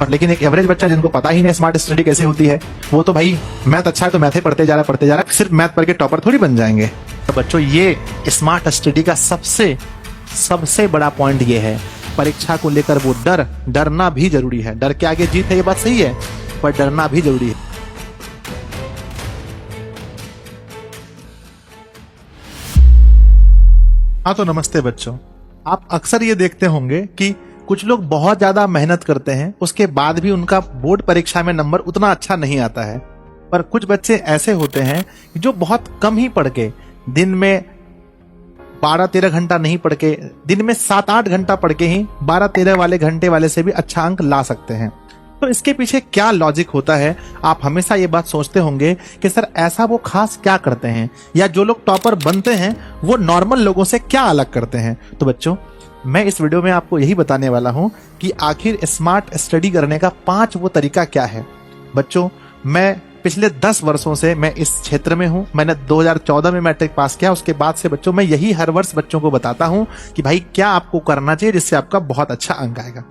पर लेकिन एक एवरेज बच्चा जिनको पता ही नहीं स्मार्ट स्टडी कैसे होती है, वो तो भाई मैथ अच्छा है तो मैथ ही पढ़ते जा रहा है, सिर्फ मैथ पढ़ के टॉपर थोड़ी बन जाएंगे। तो बच्चों ये स्मार्ट स्टडी का सबसे बड़ा पॉइंट ये है, परीक्षा को लेकर वो डरना भी जरूरी है। डर के आगे जीत है, ये बात सही है, पर डरना भी जरूरी है। हाँ तो नमस्ते बच्चों, आप अक्सर ये देखते होंगे कि कुछ लोग बहुत ज्यादा मेहनत करते हैं, उसके बाद भी उनका बोर्ड परीक्षा में नंबर उतना अच्छा नहीं आता है। पर कुछ बच्चे ऐसे होते हैं जो बहुत कम ही पढ़ के, दिन में 12-13 घंटा नहीं पढ़ के, दिन में 7-8 घंटा पढ़ के ही 12-13 वाले घंटे वाले से भी अच्छा अंक ला सकते हैं। तो इसके पीछे क्या लॉजिक होता है? आप हमेशा ये बात सोचते होंगे कि सर ऐसा वो खास क्या करते हैं, या जो लोग टॉपर बनते हैं वो नॉर्मल लोगों से क्या अलग करते हैं। तो बच्चों मैं इस वीडियो में आपको यही बताने वाला हूं कि आखिर स्मार्ट स्टडी करने का 5 वो तरीका क्या है। बच्चों मैं पिछले 10 वर्षों से मैं इस क्षेत्र में हूं। मैंने 2014 में मैट्रिक पास किया, उसके बाद से बच्चों मैं यही हर वर्ष बच्चों को बताता हूं कि भाई क्या आपको करना चाहिए जिससे आपका बहुत अच्छा अंक आएगा।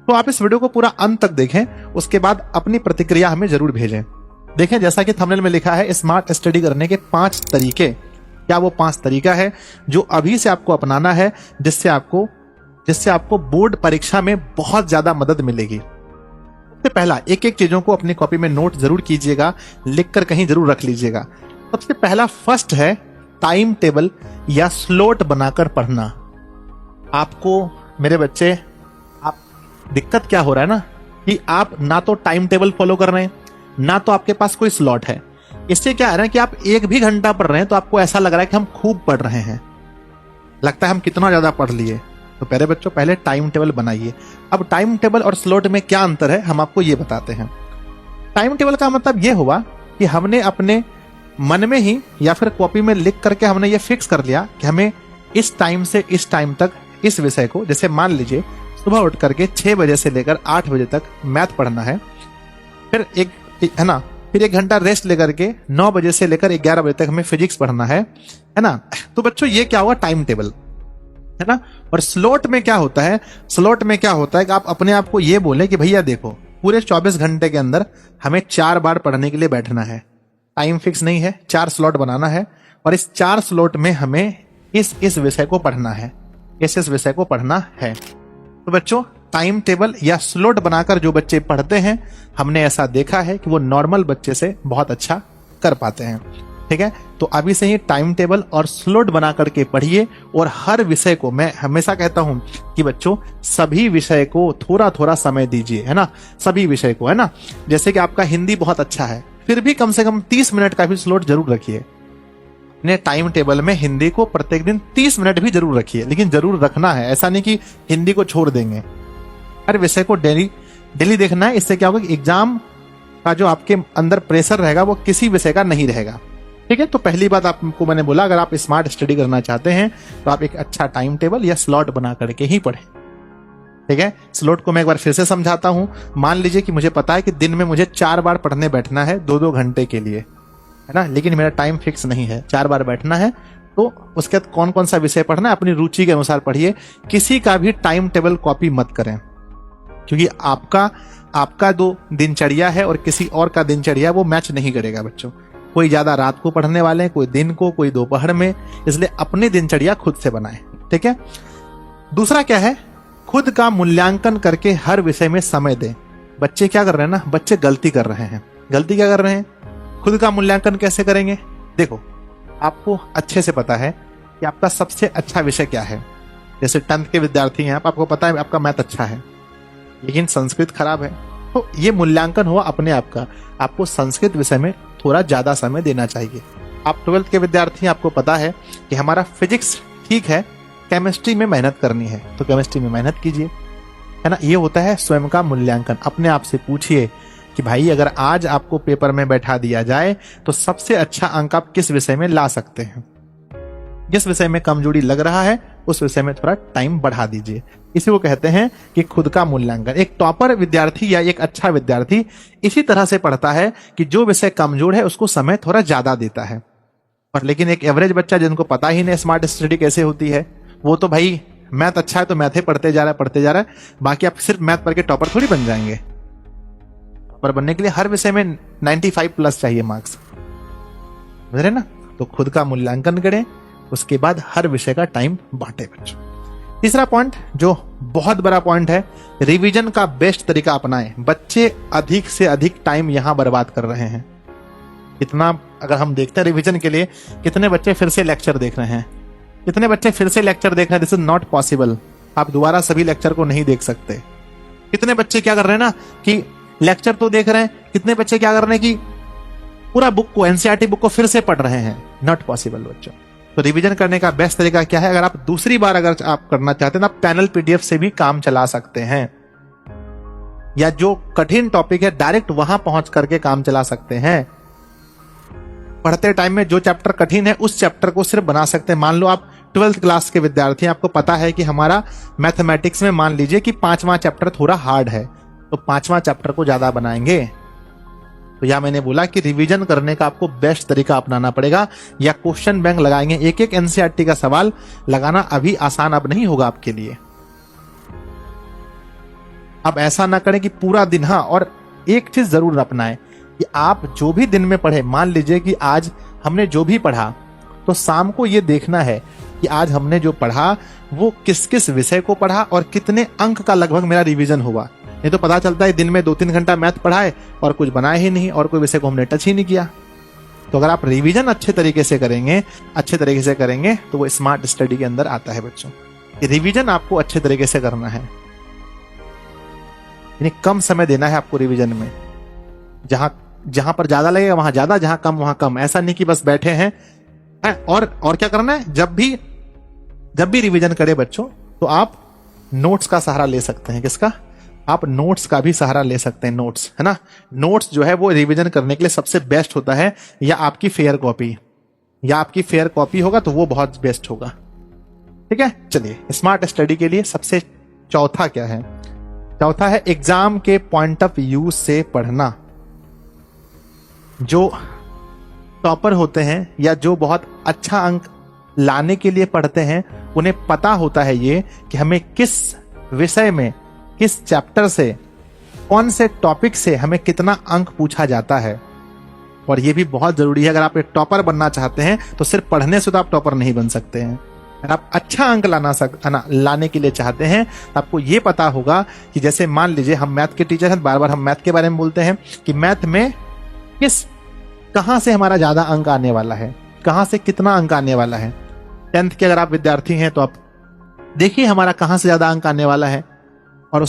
तो आप इस वीडियो को पूरा अंत तक देखें, उसके बाद अपनी प्रतिक्रिया हमें जरूर भेजें। देखें जैसा कि थंबनेल में लिखा है स्मार्ट स्टडी करने के 5 तरीके। क्या वो 5 तरीका है जो अभी से आपको अपनाना है, जिससे आपको बोर्ड परीक्षा में बहुत ज्यादा मदद मिलेगी। सबसे पहला, एक एक चीजों को अपनी कॉपी में नोट जरूर कीजिएगा, लिखकर कहीं जरूर रख लीजिएगा। सबसे पहला फर्स्ट है टाइम टेबल या स्लॉट बनाकर पढ़ना। आपको मेरे बच्चे, आप दिक्कत क्या हो रहा है ना कि आप ना तो टाइम टेबल फॉलो कर रहे हैं, ना तो आपके पास कोई स्लॉट है। इससे क्या है ना कि आप 1 भी घंटा पढ़ रहे हैं तो आपको ऐसा लग रहा है कि हम खूब पढ़ रहे हैं, लगता है हम कितना ज्यादा पढ़ लिए। तो पहले बच्चों पहले टाइम टेबल बनाइए। अब टाइम टेबल और स्लॉट में क्या अंतर है हम आपको ये बताते हैं। टाइम टेबल का मतलब ये हुआ कि हमने अपने मन में ही या फिर कॉपी में लिख करके हमने ये फिक्स कर लिया कि हमें इस टाइम से इस टाइम तक इस विषय को, जैसे मान लीजिए सुबह उठ करके 6 बजे से लेकर 8 बजे तक मैथ पढ़ना है, फिर फिर 1 घंटा रेस्ट लेकर के 9 बजे से लेकर 11 बजे तक हमें फिजिक्स पढ़ना है ना। तो बच्चों ये क्या हुआ, टाइम टेबल है ना। और स्लॉट में क्या होता है, स्लॉट में क्या होता है कि आप अपने आप को ये बोले कि भैया देखो पूरे 24 घंटे के अंदर हमें 4 बार पढ़ने के लिए बैठना है। टाइम फिक्स नहीं है, 4 स्लॉट बनाना है और इस 4 स्लॉट में हमें इस विषय को पढ़ना है, इस विषय को पढ़ना है। तो बच्चों टाइम टेबल या स्लॉट बनाकर जो बच्चे पढ़ते हैं, हमने ऐसा देखा है कि वो नॉर्मल बच्चे से बहुत अच्छा कर पाते हैं। ठीक है, तो अभी से ही टाइम टेबल और स्लॉट बना करके पढ़िए। और हर विषय को, मैं हमेशा कहता हूं कि बच्चों सभी विषय को थोड़ा थोड़ा समय दीजिए, है ना, सभी विषय को, है ना। जैसे कि आपका हिंदी बहुत अच्छा है, फिर भी कम से कम 30 मिनट का भी स्लॉट जरूर रखिए अपने टाइम टेबल में। हिंदी को प्रत्येक दिन 30 मिनट भी जरूर रखिए, लेकिन जरूर रखना है, ऐसा नहीं कि हिंदी को छोड़ देंगे। हर विषय को डेली देखना है। इससे क्या होगा कि एग्जाम का जो आपके अंदर प्रेशर रहेगा वो किसी विषय का नहीं रहेगा। ठीक है, तो पहली बात आपको मैंने बोला, अगर आप स्मार्ट स्टडी करना चाहते हैं तो आप एक अच्छा टाइम टेबल या स्लॉट बना करके ही पढ़ें। ठीक है, स्लॉट को मैं एक बार फिर से समझाता हूं। मान लीजिए कि मुझे पता है कि दिन में मुझे 4 बार पढ़ने बैठना है 2-2 घंटे के लिए, है ना, लेकिन मेरा टाइम फिक्स नहीं है, 4 बार बैठना है। तो उसके बाद कौन कौन सा विषय पढ़ना है अपनी रुचि के अनुसार पढ़िए। किसी का भी टाइम टेबल कॉपी मत करें, क्योंकि आपका जो दिनचर्या है और किसी और का दिनचर्या वो मैच नहीं करेगा बच्चों। कोई ज्यादा रात को पढ़ने वाले हैं, कोई दिन को, कोई दोपहर में, इसलिए अपनी दिनचर्या खुद से बनाएं। ठीक है, दूसरा क्या है, खुद का मूल्यांकन करके हर विषय में समय दें। बच्चे क्या कर रहे हैं ना, बच्चे गलती कर रहे हैं। गलती क्या कर रहे हैं, खुद का मूल्यांकन कैसे करेंगे। देखो आपको अच्छे से पता है कि आपका सबसे अच्छा विषय क्या है। जैसे 10th के विद्यार्थी हैं आपको पता है आपका मैथ अच्छा है लेकिन संस्कृत खराब है, तो ये मूल्यांकन हुआ अपने आप का। आपको संस्कृत विषय में थोड़ा ज्यादा समय देना चाहिए। आप 12th के विद्यार्थी, आपको पता है कि हमारा फिजिक्स ठीक है, केमिस्ट्री में मेहनत करनी है तो केमिस्ट्री में मेहनत कीजिए, है ना। ये होता है स्वयं का मूल्यांकन। अपने आप से पूछिए कि भाई अगर आज आपको पेपर में बैठा दिया जाए तो सबसे अच्छा अंक आप किस विषय में ला सकते हैं। जिस विषय में कमजोरी लग रहा है उस विषय में थोड़ा टाइम बढ़ा दीजिए। इसी को कहते हैं कि खुद का मूल्यांकन। एक टॉपर विद्यार्थी या एक अच्छा विद्यार्थी इसी तरह से पढ़ता है कि जो विषय कमजोर है उसको समय थोड़ा ज्यादा देता है। और लेकिन एक एवरेज बच्चा जिनको पता ही नहीं स्मार्ट स्टडी कैसे होती है, वो तो भाई मैथ अच्छा है तो मैथ ही पढ़ते जा रहा है, बाकी आप सिर्फ मैथ पढ़ के टॉपर थोड़ी बन जाएंगे। टॉपर बनने के लिए हर विषय में 95 प्लस चाहिए मार्क्स, समझ रहे ना। तो खुद का मूल्यांकन करें, उसके बाद हर विषय का टाइम बांटे बच्चों। तीसरा पॉइंट जो बहुत बड़ा पॉइंट है, रिवीजन का बेस्ट तरीका अपनाएं। बच्चे अधिक से अधिक टाइम यहां बर्बाद कर रहे हैं। इतना अगर हम देखते हैं रिवीजन के लिए, कितने बच्चे फिर से लेक्चर देख रहे हैं, कितने बच्चे फिर से लेक्चर देख रहे हैं। दिस इज नॉट पॉसिबल, आप दोबारा सभी लेक्चर को नहीं देख सकते। कितने बच्चे क्या कर रहे हैं ना कि लेक्चर तो देख रहे हैं, कितने बच्चे क्या कर रहे हैं कि पूरा बुक को, एनसीईआरटी बुक को फिर से पढ़ रहे हैं। नॉट पॉसिबल बच्चों। तो रिवीजन करने का बेस्ट तरीका क्या है, अगर आप दूसरी बार अगर आप करना चाहते हैं ना, आप पैनल पीडीएफ से भी काम चला सकते हैं, या जो कठिन टॉपिक है डायरेक्ट वहां पहुंच करके काम चला सकते हैं। पढ़ते टाइम में जो चैप्टर कठिन है उस चैप्टर को सिर्फ बना सकते हैं। मान लो आप 12th क्लास के विद्यार्थी, आपको पता है कि हमारा मैथमेटिक्स में मान लीजिए कि 5वां चैप्टर थोड़ा हार्ड है, तो 5वां चैप्टर को ज्यादा बनाएंगे। तो या मैंने बोला कि रिवीजन करने का आपको बेस्ट तरीका अपनाना पड़ेगा, या क्वेश्चन बैंक लगाएंगे। एक एक एनसीईआरटी का सवाल लगाना अभी आसान अब नहीं होगा आपके लिए। अब ऐसा ना करें कि पूरा दिन, हाँ, और एक चीज जरूर अपनाएं कि आप जो भी दिन में पढ़े, मान लीजिए कि आज हमने जो भी पढ़ा, तो शाम को ये देखना है कि आज हमने जो पढ़ा वो किस किस विषय को पढ़ा और कितने अंक का लगभग मेरा रिवीजन हुआ। नहीं तो पता चलता है दिन में 2-3 घंटा मैथ पढ़ा है और कुछ बनाया ही नहीं, और कोई विषय को हमने टच ही नहीं किया। तो अगर आप रिवीजन अच्छे तरीके से करेंगे तो वो स्मार्ट स्टडी के अंदर आता है बच्चों। रिवीजन आपको अच्छे तरीके से करना है, यानी कम समय देना है आपको रिवीजन में। जहां पर ज्यादा लगेगा वहां ज्यादा, जहां कम वहां कम। ऐसा नहीं कि बस बैठे हैं। और क्या करना है, जब भी रिवीजन करें बच्चों, तो आप नोट्स का सहारा ले सकते हैं। किसका? आप नोट्स का भी सहारा ले सकते हैं। नोट्स, है ना, नोट्स जो है वो रिवीजन करने के लिए सबसे बेस्ट होता है। या आपकी फेयर कॉपी होगा तो वो बहुत बेस्ट होगा। ठीक है, चलिए स्मार्ट स्टडी के लिए सबसे चौथा क्या है? चौथा है एग्जाम के पॉइंट ऑफ व्यू से पढ़ना। जो टॉपर होते हैं या जो बहुत अच्छा अंक लाने के लिए पढ़ते हैं, उन्हें पता होता है ये कि हमें किस विषय में, किस चैप्टर से, कौन से टॉपिक से हमें कितना अंक पूछा जाता है। और ये भी बहुत जरूरी है, अगर आप एक टॉपर बनना चाहते हैं तो सिर्फ पढ़ने से तो आप टॉपर नहीं बन सकते हैं। अगर आप अच्छा अंक लाने के लिए चाहते हैं तो आपको ये पता होगा कि जैसे मान लीजिए हम मैथ के टीचर हैं, बार बार हम मैथ के बारे में बोलते हैं कि मैथ में कहां से हमारा ज्यादा अंक आने वाला है, कहां से कितना अंक आने वाला है। 10th के अगर आप विद्यार्थी हैं तो आप देखिए हमारा कहां से ज्यादा अंक आने वाला है, और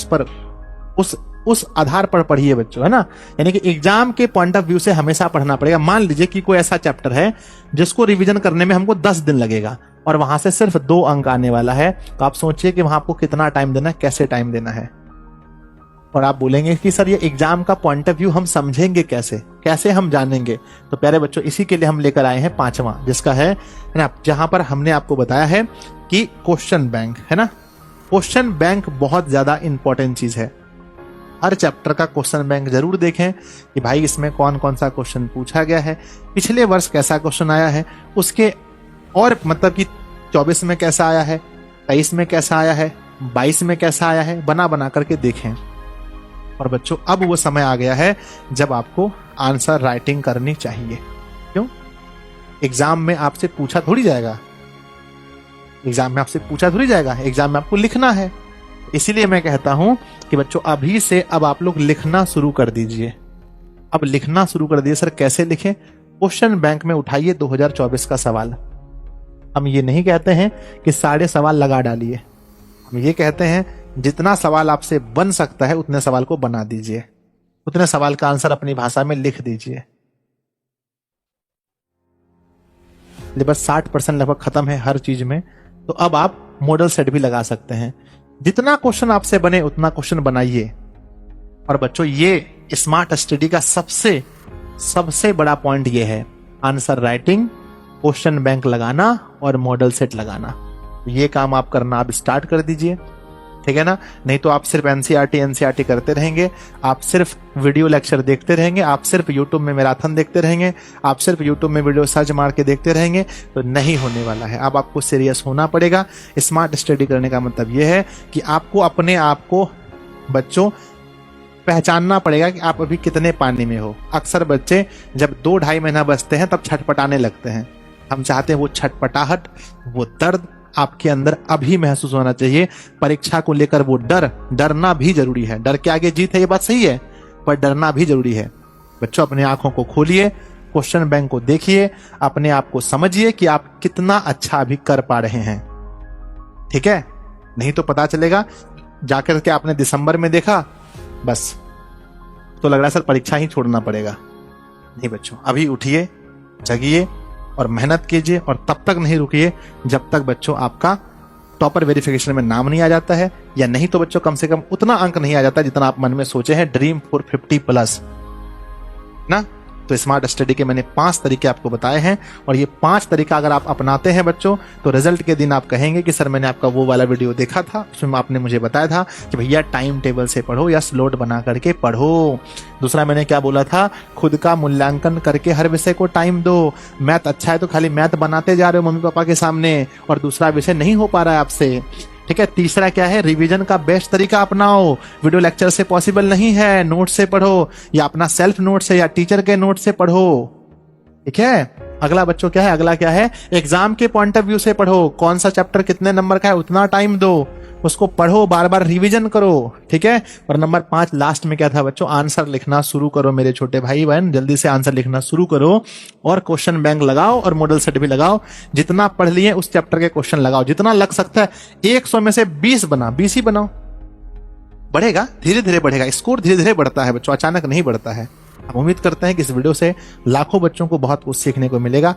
उस आधार पर पढ़िए बच्चों, है ना। यानी कि एग्जाम के पॉइंट ऑफ व्यू से हमेशा पढ़ना पड़ेगा। मान लीजिए कि कोई ऐसा चैप्टर है जिसको रिवीजन करने में हमको 10 दिन लगेगा और वहां से सिर्फ 2 अंक आने वाला है, तो आप सोचिए कि वहां आपको कितना टाइम देना है, कैसे टाइम देना है। और आप बोलेंगे कि सर ये एग्जाम का पॉइंट ऑफ व्यू हम समझेंगे कैसे हम जानेंगे? तो प्यारे बच्चों, इसी के लिए हम लेकर आए हैं 5वां, जिसका है ना, जहां पर हमने आपको बताया है कि क्वेश्चन बैंक, है ना। क्वेश्चन बैंक बहुत ज्यादा इंपॉर्टेंट चीज है। हर चैप्टर का क्वेश्चन बैंक जरूर देखें कि भाई इसमें कौन कौन सा क्वेश्चन पूछा गया है, पिछले वर्ष कैसा क्वेश्चन आया है, उसके और मतलब कि 24 में कैसा आया है, 23 में कैसा आया है, 22 में कैसा आया है, बना करके देखें। और बच्चों, अब वो समय आ गया है जब आपको आंसर राइटिंग करनी चाहिए। क्यों? एग्जाम में आपसे पूछा थोड़ी जाएगा, एग्जाम में आपको लिखना है। इसीलिए मैं कहता हूं कि बच्चों अभी से अब आप लोग लिखना शुरू कर दीजिए। अब लिखना शुरू कर दिए। सर कैसे लिखें? क्वेश्चन बैंक में उठाइए 2024 का सवाल। हम ये नहीं कहते हैं कि सारे सवाल लगा डालिए, हम ये कहते हैं जितना सवाल आपसे बन सकता है उतने सवाल को बना दीजिए, उतने सवाल का आंसर अपनी भाषा में लिख दीजिए। बस 60% लगभग खत्म है हर चीज में। तो अब आप मॉडल सेट भी लगा सकते हैं। जितना क्वेश्चन आपसे बने उतना क्वेश्चन बनाइए। और बच्चों, ये स्मार्ट स्टडी का सबसे बड़ा पॉइंट ये है, आंसर राइटिंग, क्वेश्चन बैंक लगाना और मॉडल सेट लगाना। ये काम आप करना आप स्टार्ट कर दीजिए, ठीक है ना। नहीं तो आप सिर्फ एनसीईआरटी करते रहेंगे, आप सिर्फ वीडियो लेक्चर देखते रहेंगे, आप सिर्फ यूट्यूब में मैराथन देखते रहेंगे, आप सिर्फ यूट्यूब में वीडियो सर्च मार के देखते रहेंगे, तो नहीं होने वाला है। अब आपको सीरियस होना पड़ेगा। स्मार्ट स्टडी करने का मतलब यह है कि आपको अपने आप को बच्चों पहचानना पड़ेगा कि आप अभी कितने पानी में हो। अक्सर बच्चे जब 2-2.5 महीना बचते हैं तब छटपटाने लगते हैं। हम चाहते हैं वो छटपटाहट, वो दर्द आपके अंदर अभी महसूस होना चाहिए। परीक्षा को लेकर वो डरना भी जरूरी है। डर के आगे जीत है, ये बात सही है, पर डरना भी जरूरी है। बच्चों अपने आंखों को खोलिए, क्वेश्चन बैंक को देखिए, अपने आप को समझिए कि आप कितना अच्छा अभी कर पा रहे हैं। ठीक है, नहीं तो पता चलेगा जाकर के आपने दिसंबर में देखा, बस तो लग रहा है सर परीक्षा ही छोड़ना पड़ेगा। नहीं बच्चों, अभी उठिए, जगिए और मेहनत कीजिए, और तब तक नहीं रुकिए जब तक बच्चों आपका टॉपर वेरिफिकेशन में नाम नहीं आ जाता है, या नहीं तो बच्चों कम से कम उतना अंक नहीं आ जाता जितना आप मन में सोचे हैं, ड्रीम फॉर 50+ ना। तो स्मार्ट स्टडी के मैंने 5 तरीके आपको बताए हैं, और ये 5 तरीका अगर आप अपनाते हैं बच्चों, तो रिजल्ट के दिन आप कहेंगे कि सर मैंने आपका वो वाला वीडियो देखा था, उसमें आपने मुझे बताया था कि भैया टाइम टेबल से पढ़ो या स्लॉट बना करके पढ़ो। दूसरा मैंने क्या बोला था, खुद का मूल्यांकन करके हर विषय को टाइम दो। मैथ अच्छा है तो खाली मैथ बनाते जा रहे हो मम्मी पापा के सामने, और दूसरा विषय नहीं हो पा रहा है आपसे। ठीक है, तीसरा क्या है, रिवीजन का बेस्ट तरीका अपनाओ। वीडियो लेक्चर से पॉसिबल नहीं है, नोट से पढ़ो, या अपना सेल्फ नोट से या टीचर के नोट से पढ़ो। ठीक है, अगला बच्चों क्या है, अगला क्या है, एग्जाम के पॉइंट ऑफ व्यू से पढ़ो। कौन सा चैप्टर कितने नंबर का है उतना टाइम दो, उसको पढ़ो, बार बार रिवीजन करो। ठीक है, और नंबर 5 लास्ट में क्या था बच्चों, आंसर लिखना शुरू करो मेरे छोटे भाई बहन, जल्दी से आंसर लिखना शुरू करो, और क्वेश्चन बैंक लगाओ और मॉडल सेट भी लगाओ। जितना पढ़ लिए उस चैप्टर के क्वेश्चन लगाओ, जितना लग सकता है। 100 में से 20 बना, 20 ही बनाओ, बढ़ेगा, धीरे धीरे बढ़ेगा। स्कोर धीरे धीरे बढ़ता है बच्चों, अचानक नहीं बढ़ता है। हम उम्मीद करते हैं कि इस वीडियो से लाखों बच्चों को बहुत कुछ सीखने को मिलेगा।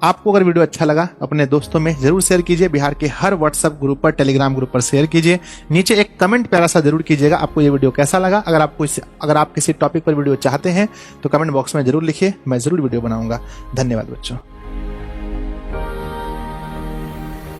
आपको अगर वीडियो अच्छा लगा अपने दोस्तों में जरूर शेयर कीजिए, बिहार के हर व्हाट्सएप ग्रुप पर, टेलीग्राम ग्रुप पर शेयर कीजिए। नीचे एक कमेंट प्यारा सा जरूर कीजिएगा आपको ये वीडियो कैसा लगा। अगर आप किसी टॉपिक पर वीडियो चाहते हैं तो कमेंट बॉक्स में जरूर लिखिए, मैं जरूर वीडियो बनाऊंगा। धन्यवाद बच्चों।